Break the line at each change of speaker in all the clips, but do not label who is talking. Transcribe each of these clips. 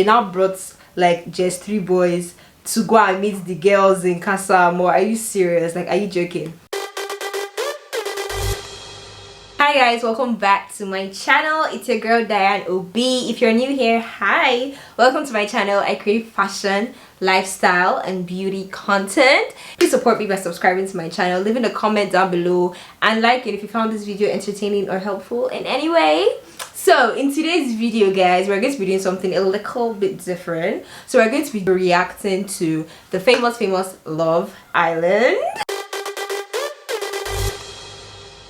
They now brought like just 3 boys to go and meet the girls in Casa. More, are you serious? Like, are you joking? Hi guys, welcome back to my channel. It's your girl Diane OB. If you're new here, hi, welcome to my channel. I create fashion, lifestyle and beauty content. Please support me by subscribing to my channel, leaving a comment down below and like it if you found this video entertaining or helpful in any way. So in today's video guys, we're going to be doing something a little bit different. So we're going to be reacting to the famous Love Island.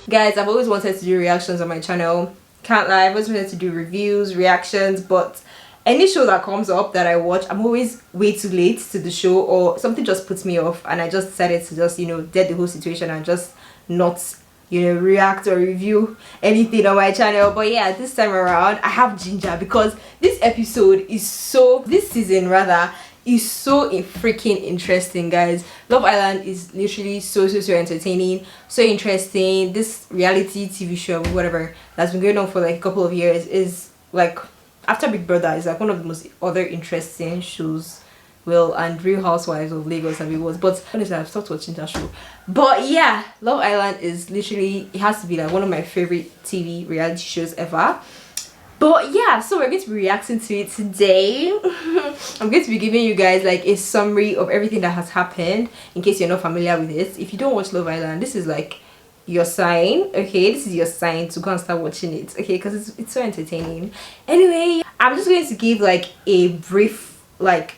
Guys, I've always wanted to do reactions on my channel. Can't lie, I've always wanted to do reviews, reactions, but any show that comes up that I watch, I'm always way too late to the show, or something just puts me off and I just decided to just, dead the whole situation and just not, react or review anything on my channel. But yeah, this time around, I have ginger because this season is so freaking interesting, guys. Love Island is literally so entertaining, so interesting. This reality TV show, whatever, that's been going on for like a couple of years, is like, after Big Brother, is like one of the most other interesting shows. Well, and Real Housewives of Lagos and it was, but honestly I've stopped watching that show. But yeah, Love Island is literally, it has to be like one of my favorite TV reality shows ever. But yeah, so we're going to be reacting to it today. I'm going to be giving you guys like a summary of everything that has happened in case you're not familiar with it. If you don't watch Love Island, this is like your sign, okay? This is your sign to go and start watching it, okay? Because it's so entertaining. Anyway, I'm just going to give like a brief like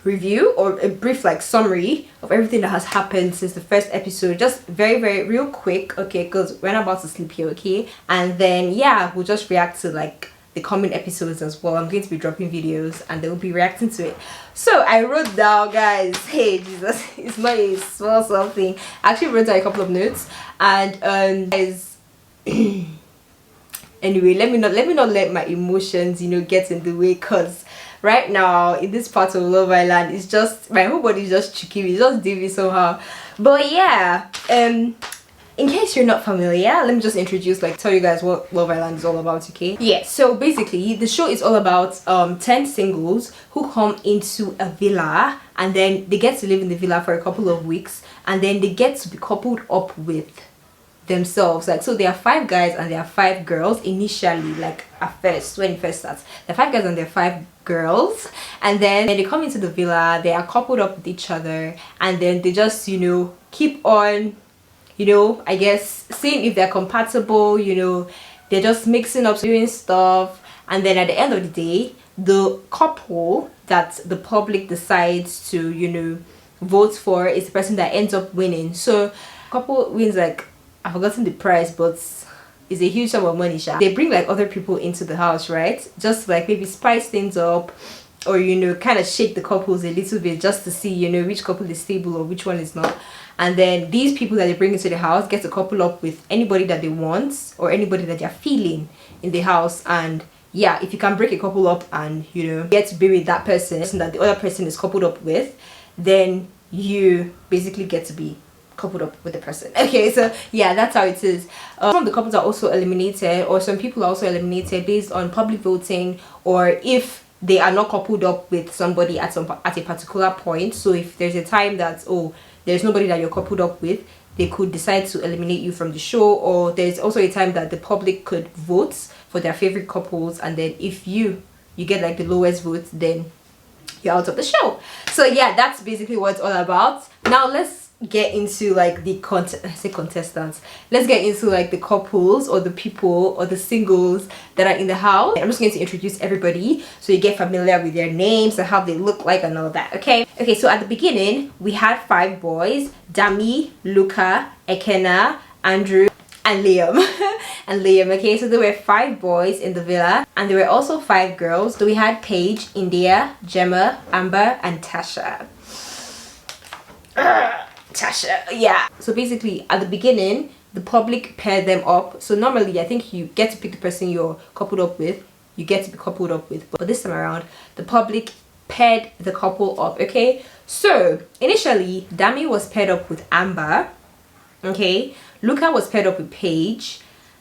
review or a brief like summary of everything that has happened since the first episode, just very real quick, okay? Because we're not about to sleep here, okay? And then yeah, we'll just react to like the coming episodes as well. I'm going to be dropping videos and they will be reacting to it. So I wrote down, guys, hey Jesus, it's not a small something. I actually wrote down a couple of notes and guys anyway, let me not let my emotions get in the way, because right now in this part of Love Island, it's just my whole body is just tricky, it's just divvy somehow. But yeah, in case you're not familiar, let me just introduce, like, tell you guys what Love Island is all about, okay? Yeah, so basically the show is all about 10 singles who come into a villa, and then they get to live in the villa for a couple of weeks, and then they get to be coupled up with themselves. Like, so there are 5 guys and there are 5 girls initially, like at first, when it first starts. There are 5 guys and there are 5 girls, and then they come into the villa, they are coupled up with each other, and then they just keep on I guess seeing if they're compatible. They're just mixing up, doing stuff, and then at the end of the day, the couple that the public decides to vote for is the person that ends up winning. So couple wins, like, I've forgotten the price, but it's a huge sum of money. They bring like other people into the house, right? Just like maybe spice things up, or kind of shake the couples a little bit, just to see which couple is stable or which one is not. And then these people that they bring into the house get to couple up with anybody that they want or anybody that they're feeling in the house. And yeah, if you can break a couple up and get to be with that person that the other person is coupled up with, then you basically get to be coupled up with the person. Okay, so yeah, that's how it is. Some of the couples are also eliminated, or some people are also eliminated based on public voting, or if they are not coupled up with somebody at a particular point. So if there's a time that there's nobody that you're coupled up with, they could decide to eliminate you from the show. Or there's also a time that the public could vote for their favorite couples, and then if you get like the lowest vote, then you're out of the show. So yeah, that's basically what it's all about. Now let's get into like the contestants. Let's get into like the couples or the people or the singles that are in the house. I'm just going to introduce everybody so you get familiar with their names and how they look like and all that. Okay, so at the beginning we had 5 boys: Dami, Luca, Ekenna, Andrew and Liam. Okay, so there were 5 boys in the villa, and there were also 5 girls. So we had Paige, India, Gemma, Amber and Tasha. Tasha, yeah. So basically at the beginning the public paired them up. So normally I think you get to pick the person you're coupled up with, you get to be coupled up with, but this time around the public paired the couple up. Okay, so initially Dami was paired up with Amber, okay, Luca was paired up with Paige,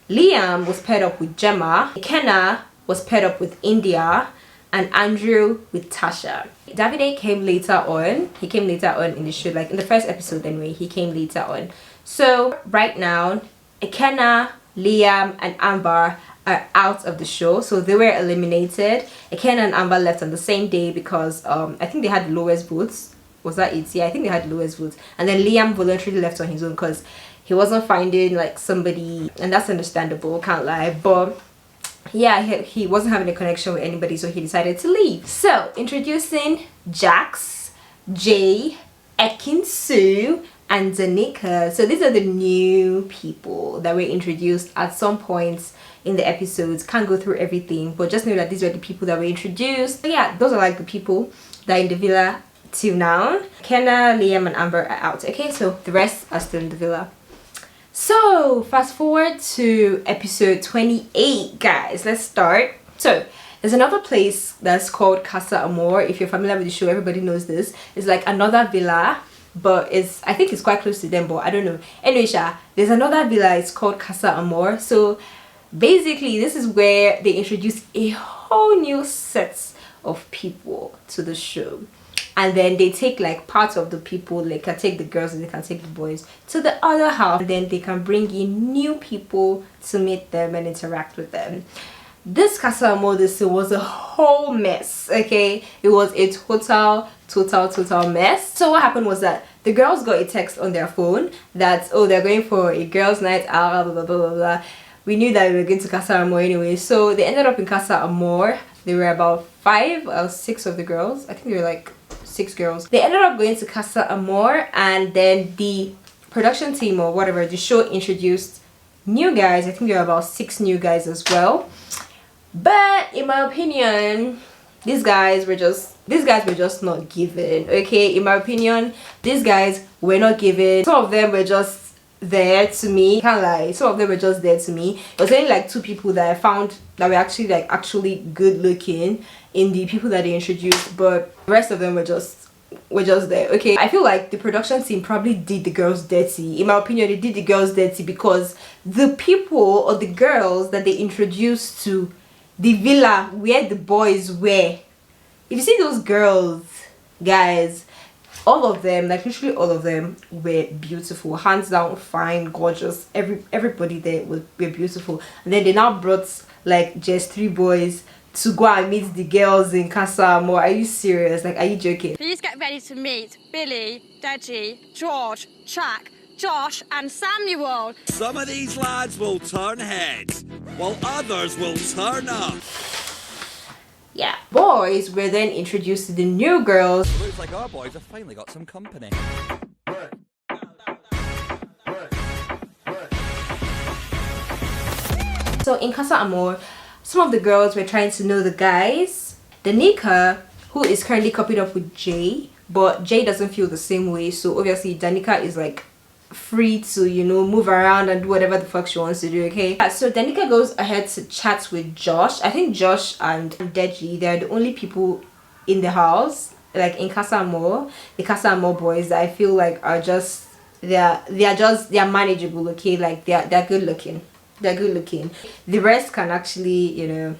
Liam was paired up with Gemma, Ekenna was paired up with India, and Andrew with Tasha. Davide came later on. He came later on in the show, like in the first episode anyway. He came later on. So right now, Ekenna, Liam, and Amber are out of the show, so they were eliminated. Ekenna and Amber left on the same day because I think they had the lowest votes. Was that it? Yeah, I think they had the lowest votes. And then Liam voluntarily left on his own because he wasn't finding like somebody, and that's understandable, can't lie. But yeah, he wasn't having a connection with anybody, so he decided to leave. So introducing Jax, Jay, Ekin-Su, and Danica. So these are the new people that were introduced at some points in the episodes. Can't go through everything, but just know that these were the people that were introduced. So yeah, those are like the people that are in the villa till now. Kenna, Liam, and Amber are out. Okay, so the rest are still in the villa. So fast forward to episode 28, guys. Let's start. So there's another place that's called Casa Amor. If you're familiar with the show, everybody knows this. It's like another villa, but I think it's quite close to them, but I don't know. Anyway, there's another villa. It's called Casa Amor. So basically this is where they introduce a whole new set of people to the show, and then they take like parts of the people, like can take the girls and they can take the boys to the other house, and then they can bring in new people to meet them and interact with them. This Casa Amor was a whole mess. Okay, it was a total mess. So what happened was that the girls got a text on their phone that, oh, they're going for a girls night out, blah blah blah blah blah. We knew that we were going to Casa Amor anyway, so they ended up in Casa Amor. There were about 5 or 6 of the girls. I think there were like 6 girls. They ended up going to Casa Amor, and then the production team or whatever, the show introduced new guys. I think there were about 6 new guys as well. But in my opinion, these guys were just not given. Okay, in my opinion, these guys were not given. Some of them were just there to me, can't lie, some of them were just there to me. It was only like 2 people that I found that were actually good looking in the people that they introduced, but the rest of them were just there. Okay, I feel like the production team probably did the girls dirty. In my opinion, they did the girls dirty because the people or the girls that they introduced to the villa where the boys were, if you see those girls, guys, all of them, like literally all of them, were beautiful, hands down, fine, gorgeous. Everybody there were beautiful. And then they now brought like just 3 boys to go and meet the girls in Casa Amor. Are you serious? Like, are you joking?
Please get ready to meet Billy, Deji, George, Chuck, Josh, and Samuel.
Some of these lads will turn heads, while others will turn up.
Yeah, boys were then introduced to the new girls.
It looks like our boys have finally got some company.
So in Casa Amor, some of the girls were trying to know the guys. Danica, who is currently coupled up with Jay, but Jay doesn't feel the same way, so obviously Danica is like free to, you know, move around and do whatever the fuck she wants to do. Okay, so Danica goes ahead to chat with Josh. I think Josh and Deji, they're the only people in the house, like in Casa Amor, the Casa Amor boys, that I feel like are just they're manageable. Okay, like they're good looking, the rest can actually, you know,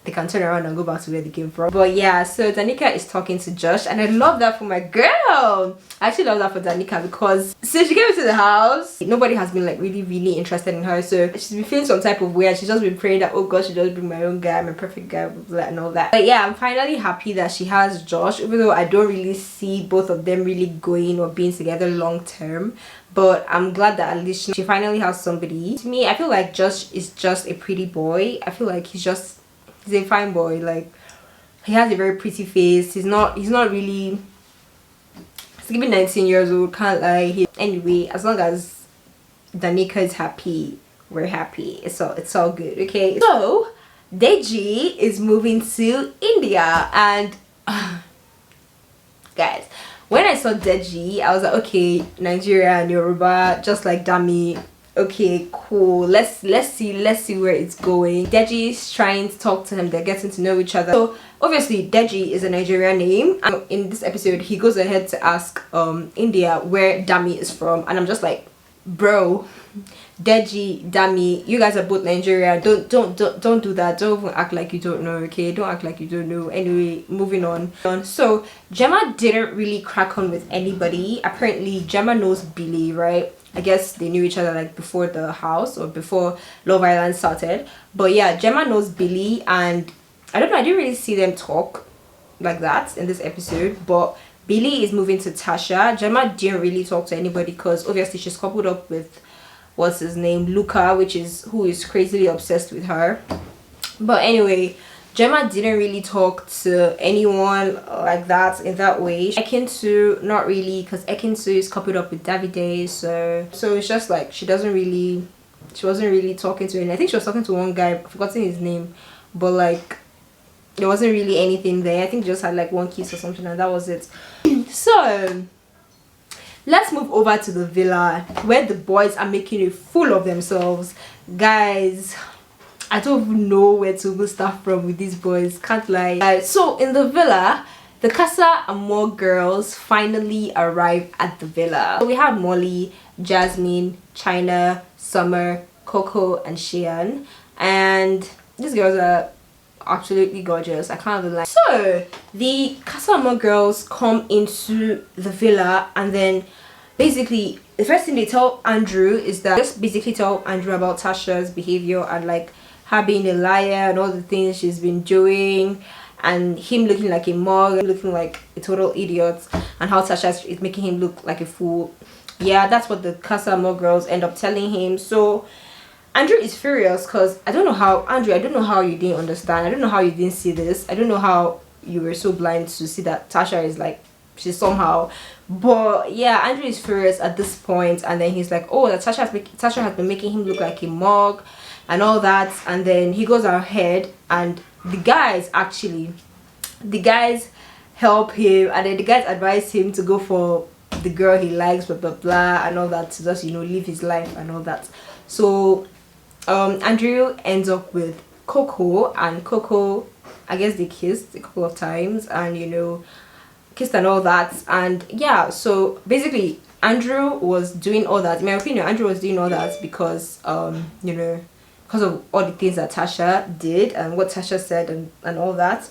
they can turn around and go back to where they came from. But yeah, so Danica is talking to Josh, and I love that for my girl. I actually love that for Danica because since she came into the house, nobody has been like really interested in her, so she's been feeling some type of way, and she's just been praying that, oh god, she just bring my own guy, my perfect guy, blah, blah, and all that. But yeah, I'm finally happy that she has Josh, even though I don't really see both of them really going or being together long term. But I'm glad that at least she finally has somebody. To me, I feel like Josh is just a pretty boy. I feel like he's a fine boy. Like, he has a very pretty face. He's not really, he's giving 19 years old, can't lie. Anyway, as long as Danica is happy, we're happy. It's all good. Okay, so Deji is moving to India, and guys, when I saw Deji, I was like, okay, Nigeria and Yoruba, just like Dami. Okay, cool. Let's see where it's going. Deji is trying to talk to him. They're getting to know each other. So obviously Deji is a Nigerian name, and in this episode he goes ahead to ask India where Dami is from, and I'm just like, bro, Deji, Dami, you guys are both Nigeria. Don't do that. Don't even act like you don't know, okay? Don't act like you don't know. Anyway, moving on. So Gemma didn't really crack on with anybody. Apparently Gemma knows Billy, right? I guess they knew each other like before the house or before Love Island started. But yeah, Gemma knows Billy, and I don't know, I didn't really see them talk like that in this episode. But Billy is moving to Tasha. Gemma didn't really talk to anybody because obviously she's coupled up with what's his name, Luca, who is crazily obsessed with her. But anyway, Gemma didn't really talk to anyone like that in that way. Ekin-Su, not really, because Ekin-Su is coupled up with Davide, so it's just like she wasn't really talking to anyone. I think she was talking to one guy, I've forgotten his name, but like there wasn't really anything there. I think they just had like one kiss or something, and that was it. So let's move over to the villa where the boys are making a fool of themselves. Guys, I don't even know where to even start from with these boys, can't lie. So in the villa, the Casa Amor girls finally arrive at the villa. So we have Molly, Jasmine, China, Summer, Coco, and Cheyenne, and these girls are absolutely gorgeous. I can't even lie. So the Casa Amor girls come into the villa, and then basically the first thing they tell Andrew is that just basically tell Andrew about Tasha's behavior and like her being a liar and all the things she's been doing, and him looking like a mug, looking like a total idiot, and how Tasha is making him look like a fool. Yeah, that's what the Casa Amor girls end up telling him. So Andrew is furious because I don't know how you didn't understand. I don't know how you didn't see this. I don't know how you were so blind to see that Tasha is like, she's somehow. But yeah, Andrew is furious at this point, and then he's like, oh, that Tasha has been making him look like a mug and all that. And then he goes ahead, and the guys help him, and then the guys advise him to go for the girl he likes, blah blah blah, and all that, to just, you know, live his life and all that. So Andrew ends up with Coco, and Coco, I guess they kissed a couple of times, and you know, kissed and all that. And yeah, so basically Andrew was doing all that, in my opinion, Andrew was doing all that because you know, because of all the things that Tasha did and what Tasha said and all that.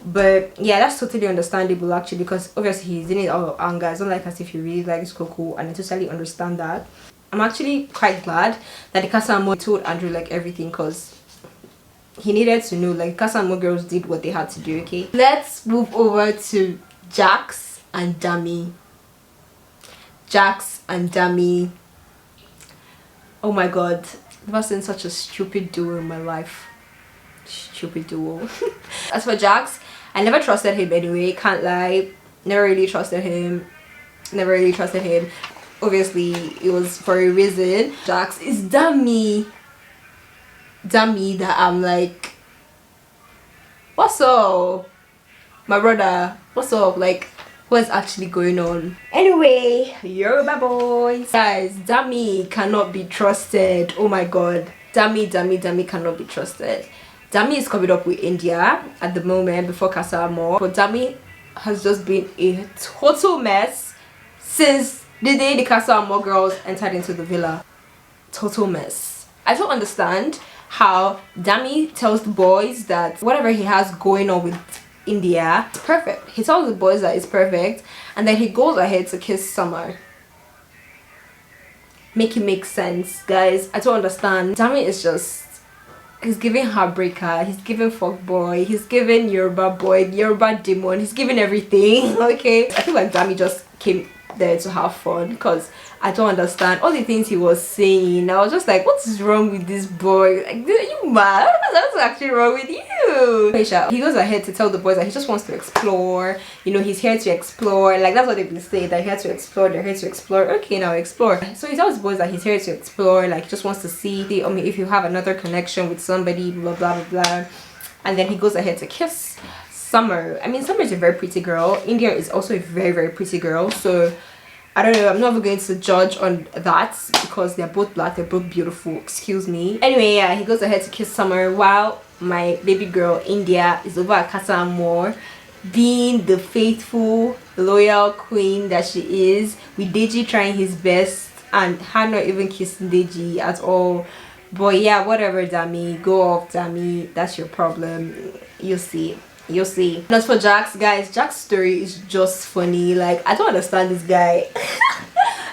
But yeah, that's totally understandable actually, because obviously he's doing it out of anger. It's not like as if he really likes Coco, and I totally understand that. I'm actually quite glad that the Casa Amor told Andrew like everything, because he needed to know. Like, Casa Amor girls did what they had to do. Okay, let's move over to Jax and Dami. Jax and Dami, oh my god, I've never seen such a stupid duo in my life. Stupid duo. As for Jax, I never trusted him anyway, can't lie. Never really trusted him. Obviously it was for a reason. Jax is Dami that I'm like, what's up, my brother, what's up, like what's actually going on? Anyway, Yoruba boys, guys, Dami cannot be trusted. Oh my god, Dami cannot be trusted. Dami is covered up with India at the moment before Casa Amor, but Dami has just been a total mess since the day the Casa Amor girls entered into the villa. Total mess. I don't understand how Dami tells the boys that whatever he has going on with India, it's perfect. He tells the boys that it's perfect, and then he goes ahead to kiss Summer. Make it make sense, guys. I don't understand. Dami is just, he's giving heartbreaker, he's giving fuckboy, he's giving Yoruba boy, Yoruba demon, he's giving everything. Okay, I feel like Dami just came there to have fun, because I don't understand all the things he was saying. I was just like, what is wrong with this boy? Like, are you mad? What's actually wrong with you? He goes ahead to tell the boys that he just wants to explore. You know, he's here to explore. Like, that's what they've been saying, that he had to explore, they're here to explore. Okay, now explore. So he tells the boys that he's here to explore, like he just wants to see, I mean, if you have another connection with somebody, blah blah blah blah. And then he goes ahead to kiss Summer. I mean, Summer is a very pretty girl. India is also a very, very pretty girl. So I don't know, I'm not going to judge on that because they're both black, they're both beautiful, excuse me. Anyway, yeah, he goes ahead to kiss Summer while my baby girl India is over at Casa Amor, being the faithful, loyal queen that she is, with Deji trying his best and her not even kissing Deji at all. But yeah, whatever, Dami, go off, Dami, that's your problem. You'll see, you'll see. And as for Jax, guys, Jax's story is just funny. Like, I don't understand this guy.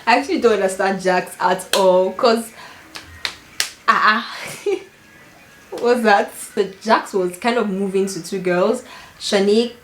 I actually don't understand Jax at all, because what's that? So Jax was kind of moving to two girls, Shanique,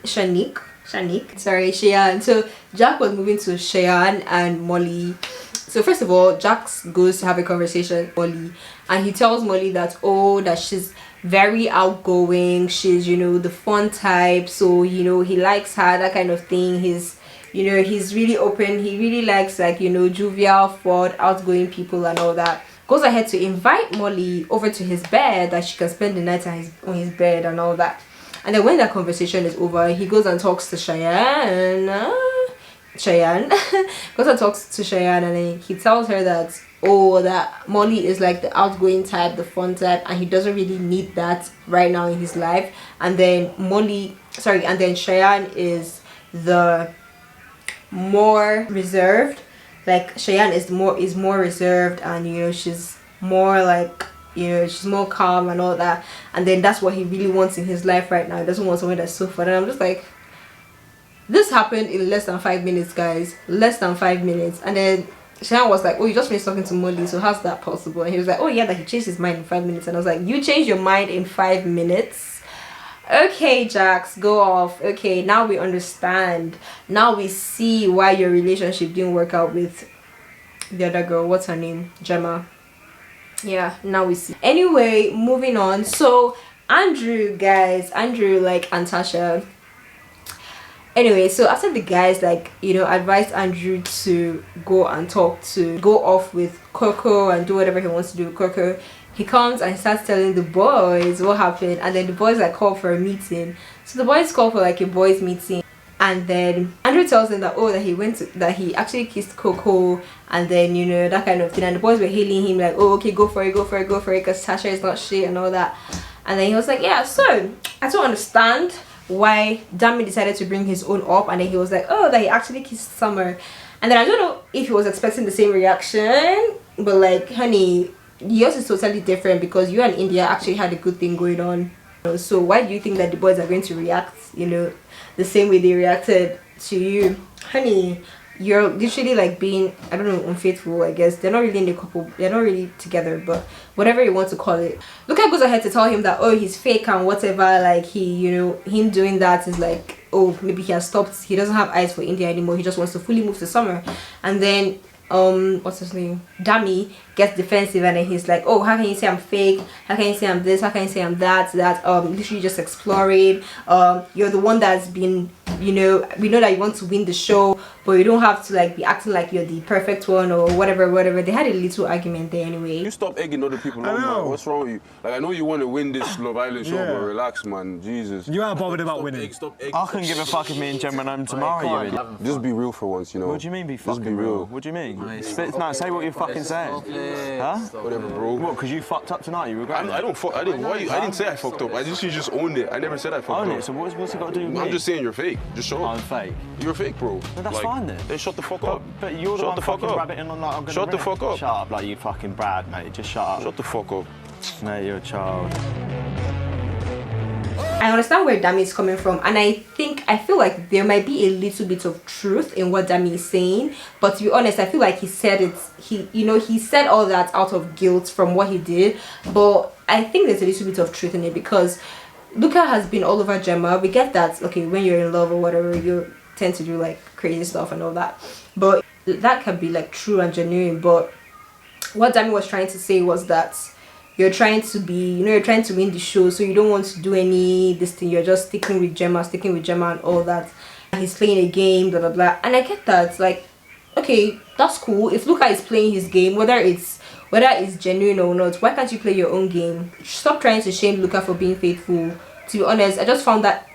sorry, Cheyenne. So Jack was moving to Cheyenne and Molly. So first of all, Jax goes to have a conversation with Molly, and he tells Molly that, oh, that she's very outgoing, she's, you know, the fun type, so, you know, he likes her, that kind of thing. He's, you know, he's really open, he really likes, like, you know, jovial, fun, outgoing people and all that. Goes ahead to invite Molly over to his bed that she can spend the night on his bed and all that. And then when that conversation is over, he goes and talks to Cheyenne goes and talks to Cheyenne, and then he tells her that, oh, that Molly is like the outgoing type, the fun type, and he doesn't really need that right now in his life. And then Cheyenne is the more reserved. Like, Cheyenne is more reserved, and, you know, she's more like, you know, she's more calm and all that. And then that's what he really wants in his life right now. He doesn't want someone that's so fun. And I'm just like, this happened in less than 5 minutes, guys. Less than 5 minutes. And then Cheyenne was like, oh, you just finished talking to Molly, so how's that possible? And he was like, oh yeah, that he changed his mind in 5 minutes. And I was like, you changed your mind in 5 minutes? Okay, Jax, go off. Okay, now we understand. Now we see why your relationship didn't work out with the other girl. What's her name? Gemma. Yeah, now we see. Anyway, moving on. So Andrew, guys, like, and Tasha. Anyway, so after the guys, like, you know, advised Andrew to go off with Coco and do whatever he wants to do with Coco, he comes and he starts telling the boys what happened. And then the boys like call for a meeting. So the boys call for like a boys meeting, and then Andrew tells them that, oh, that he actually kissed Coco, and then, you know, that kind of thing. And the boys were hailing him like, oh, okay, go for it, because Tasha is not shit and all that. And then he was like, yeah, so I don't understand why Dami decided to bring his own up. And then he was like, oh, that he actually kissed Summer. And then I don't know if he was expecting the same reaction, but like, honey, yours is totally different because you and India actually had a good thing going on. So why do you think that the boys are going to react, you know, the same way they reacted to you? Honey, you're literally like being, I don't know, unfaithful, I guess. They're not really in the couple, they're not really together, but whatever you want to call it. Luca goes ahead to tell him that, oh, he's fake and whatever, like, he, you know, him doing that is like, oh, maybe he has stopped, he doesn't have eyes for India anymore, he just wants to fully move to Summer. And then what's his name, Dami, gets defensive, and then he's like, oh, how can you say I'm fake, how can you say I'm this, how can you say I'm that, literally just exploring, you're the one that's been, you know, we know that you want to win the show, but you don't have to like be acting like you're the perfect one or whatever. They had a little argument there anyway.
You stop egging other people on, man. What's wrong with you? Like, I know you want to win this Love Island show, but relax, man. Jesus.
You aren't bothered about winning.
I couldn't give a fuck if me and Jem went home tomorrow, you idiot.
Just be real for once, you know.
What do you mean be fucking real? What do you mean? No, say what you're fucking saying. Huh?
Whatever, bro.
What, because you fucked up tonight, you regret it?
I didn't say I fucked up. You just owned it. I never said I fucked up.
Own it, so what's it got to do with me?
I'm just saying you're fake. Just show up.
I'm fake.
You're fake, bro.
No, that's fine then.
Then shut the fuck up.
But you're the one fucking rabbiting on like I'm gonna
Shut the fuck up.
Shut up like you fucking Brad, mate. Just shut up.
Shut the fuck up.
Mate, you're a child.
I understand where Dami is coming from, and I feel like there might be a little bit of truth in what Dami is saying, but to be honest, I feel like he said it, he said all that out of guilt from what he did, but I think there's a little bit of truth in it because Luca has been all over Gemma. We get that, okay, when you're in love or whatever, you tend to do like crazy stuff and all that, but that can be like true and genuine. But what Dami was trying to say was that you're trying to be, you know, you're trying to win the show, so you don't want to do any this thing, you're just sticking with Gemma and all that. And he's playing a game, blah blah blah. And I get that, like, okay, that's cool. If Luca is playing his game, whether it's genuine or not, why can't you play your own game? Stop trying to shame Luca for being faithful. To be honest, I just found that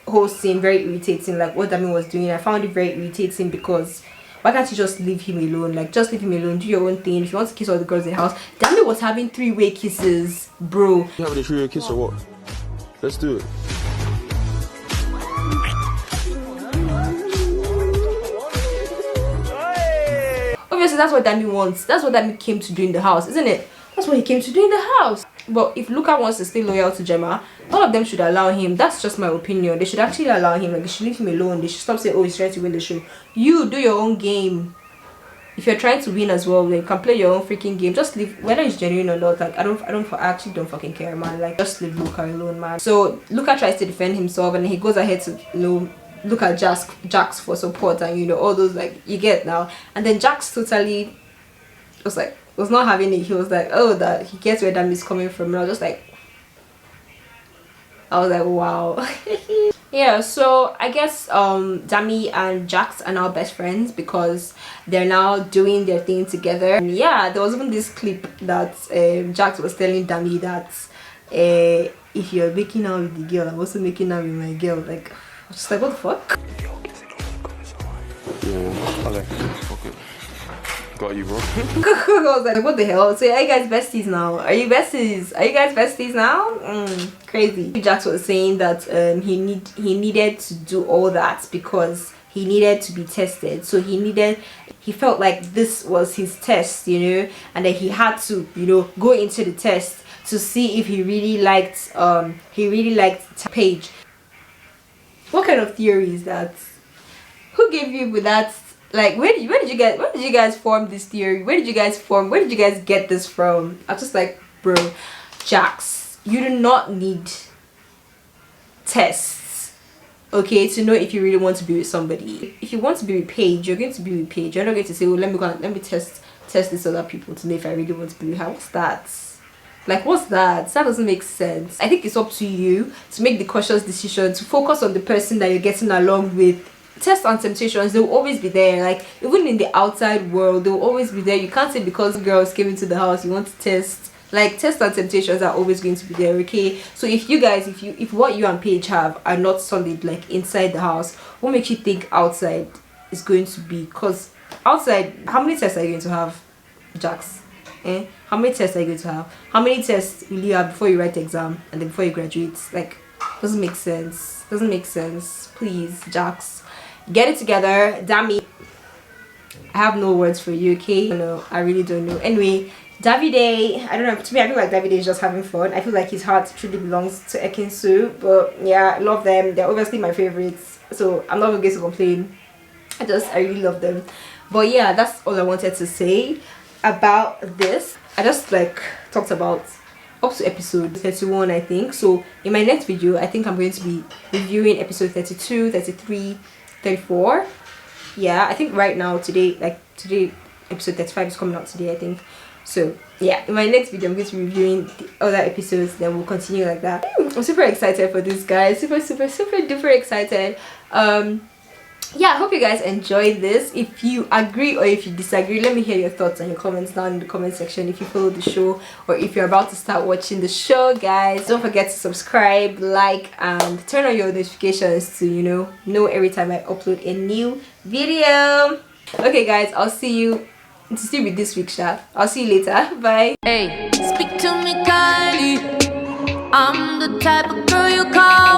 whole scene very irritating, like what Dami was doing. I found it very irritating because why can't you just leave him alone? Like, just leave him alone, do your own thing. If you want to kiss all the girls in the house. Dami was having 3-way kisses, bro.
You having a 3-way kiss or what? Let's do it.
Obviously, that's what Dami wants. That's what Dami came to do in the house, isn't it? That's what he came to do in the house. But if Luca wants to stay loyal to Gemma, all of them should allow him. That's just my opinion. They should actually allow him. Like, they should leave him alone. They should stop saying, oh, he's trying to win the show. You do your own game. If you're trying to win as well, then you can play your own freaking game. Just leave, whether it's genuine or not. Like, I actually don't fucking care, man. Like, just leave Luca alone, man. So Luca tries to defend himself, and he goes ahead to, you know, look at Jax for support, and you know, all those, like, you get now. And then Jax totally was not having it. He was like, oh, that he gets where Dami's coming from. And I was like, wow. Yeah, so I guess Dami and Jax are now best friends because they're now doing their thing together. And yeah, there was even this clip that Jax was telling Dami that if you're making out with the girl, I'm also making out with my girl. Like, I was just like, what the fuck?
Yeah, okay. Fuck it. Got you, bro.
I was like, what the hell? So are you guys besties now? Are you besties? Are you guys besties now? Crazy. Jax was saying that he needed to do all that because he needed to be tested. So he felt like this was his test, you know, and that he had to, you know, go into the test to see if he really liked Paige. What kind of theory is that? Who gave you that? Like, where did you guys form this theory? Where did you guys get this from? I was just like, bro, Jax, you do not need tests, okay, to know if you really want to be with somebody. If you want to be with Paige, you're going to be with Paige. You're not going to say, oh, let me test these other people to know if I really want to be with her. What's that? Like, what's that? That doesn't make sense. I think it's up to you to make the cautious decision, to focus on the person that you're getting along with. Tests and temptations, they'll always be there. Like, even in the outside world, they'll always be there. You can't say because girls came into the house you want to test. Like, tests and temptations are always going to be there, okay? So if you guys, if what you and Paige have are not solid, like inside the house, what makes you think outside is going to be? Because outside, how many tests are you going to have, Jax? How many tests are you going to have? How many tests will you have before you write the exam and then before you graduate? Like, doesn't make sense. Doesn't make sense. Please, Jax, get it together. Dami, I have no words for you, okay? No, I really don't know. Anyway, Davide, I don't know, to me I feel like Davide is just having fun. I feel like his heart truly belongs to Ekin-Su, but yeah, I love them. They're obviously my favorites, so I'm not going to complain. I really love them. But yeah, that's all I wanted to say about this. I just like talked about up to episode 31, I think. So in my next video, I think I'm going to be reviewing episode 32, 33, 34. Yeah, I think right now, today episode 35 is coming out today, I think. So yeah, in my next video I'm going to be reviewing the other episodes, then we'll continue like that. I'm super excited for this, guys. Super duper excited. Yeah, I hope you guys enjoyed this. If you agree or if you disagree, let me hear your thoughts and your comments down in the comment section. If you follow the show or if you're about to start watching the show, guys, don't forget to subscribe, like, and turn on your notifications to, you know every time I upload a new video. Okay guys, I'll see you to see with this week's chat. I'll see you later. Bye.
Hey, speak to me kindly. I'm the type of girl you call